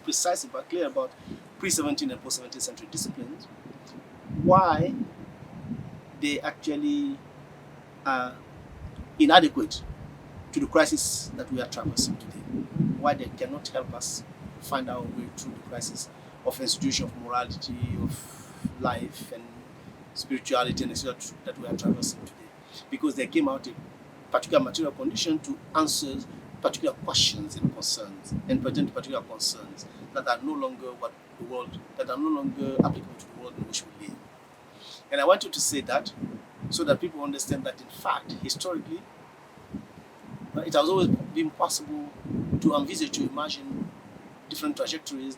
precise about, clear about pre-17th and post-17th century disciplines, why they actually are inadequate to the crisis that we are traversing today, why they cannot help us find our way through the crisis of institution of morality, of life and spirituality and etc. that we are traversing today, because they came out in particular material condition to answer particular questions and concerns and present particular concerns that are no longer that are no longer applicable to the world in which we live. And I want you to say that so that people understand that in fact, historically, it has always been possible to envisage, to imagine different trajectories,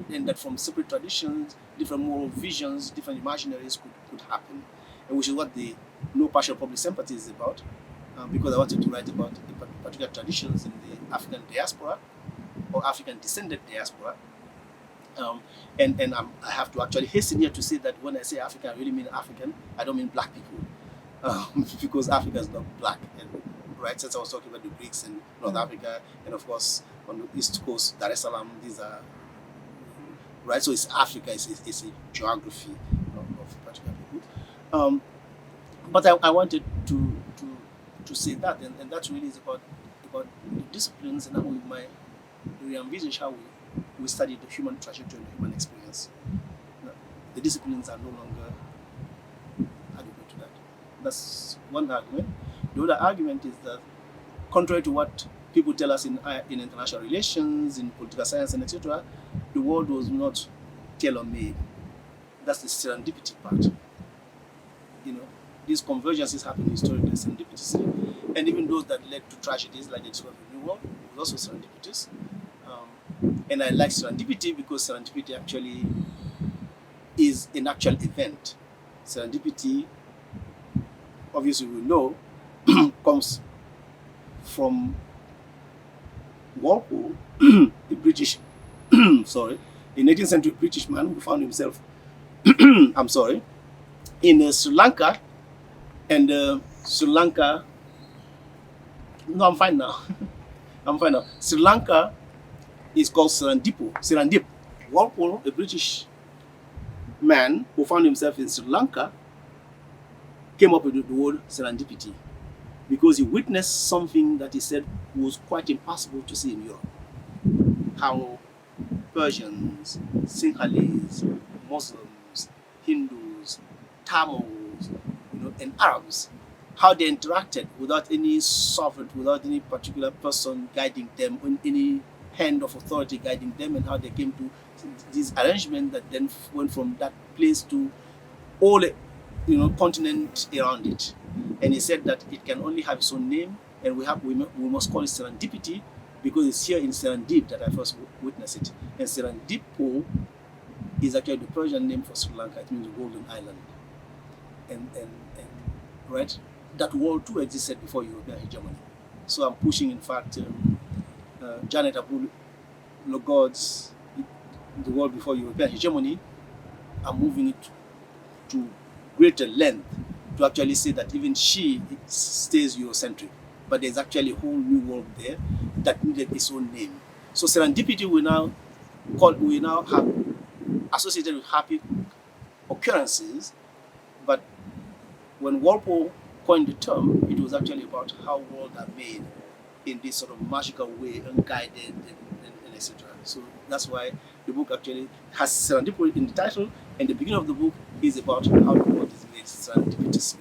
and that from separate traditions, different moral visions, different imaginaries could happen. And which is what the No Partial Public Sympathy is about, because I wanted to write about particular traditions in the African diaspora or African descended diaspora. And I have to actually hasten here to say that when I say African, I really mean African. I don't mean black people, because Africa is not black. And, right, since I was talking about the Greeks in North Africa, and of course on the East Coast, Dar es Salaam, these are right. So it's Africa. It's a geography of particular people. But I wanted to say that, and that really is about the disciplines and how we might re-envisage how we study the human trajectory and the human experience. The disciplines are no longer adequate to that. That's one argument. The other argument is that, contrary to what people tell us in international relations, in political science, and etc., the world was not tailor-made. That's the serendipity part. These convergences happen historically, serendipitous, and even those that led to tragedies like the discovery of the New World was also serendipitous. And I like serendipity because serendipity actually is an actual event. Serendipity, obviously we know, comes from Walpole, the British, sorry, the 18th century British man who found himself, I'm sorry, in Sri Lanka, and Sri Lanka, no, I'm fine now. I'm fine now. Sri Lanka is called Serendip. Walpole, a British man who found himself in Sri Lanka, came up with the word serendipity because he witnessed something that he said was quite impossible to see in Europe. How Persians, Sinhalese, Muslims, Hindus, Tamils, and Arabs, how they interacted without any sovereign, without any particular person guiding them, any hand of authority guiding them, and how they came to this arrangement that then went from that place to all the continent around it. And he said that it can only have its own name, and we must call it serendipity because it's here in Serendip that I first witnessed it. And Serendipo is actually the Persian name for Sri Lanka. It means Golden Island. And right, that world too existed before European hegemony. So I'm pushing, in fact, Janet Abu-Lughod's The World Before European Hegemony. I'm moving it to greater length to actually say that even she stays Eurocentric, but there's actually a whole new world there that needed its own name. So serendipity we now have associated with happy occurrences, but when Walpole coined the term, it was actually about how worlds are made in this sort of magical way, unguided and etc. So that's why the book actually has serendipity in the title, and the beginning of the book is about how the world is made serendipitously.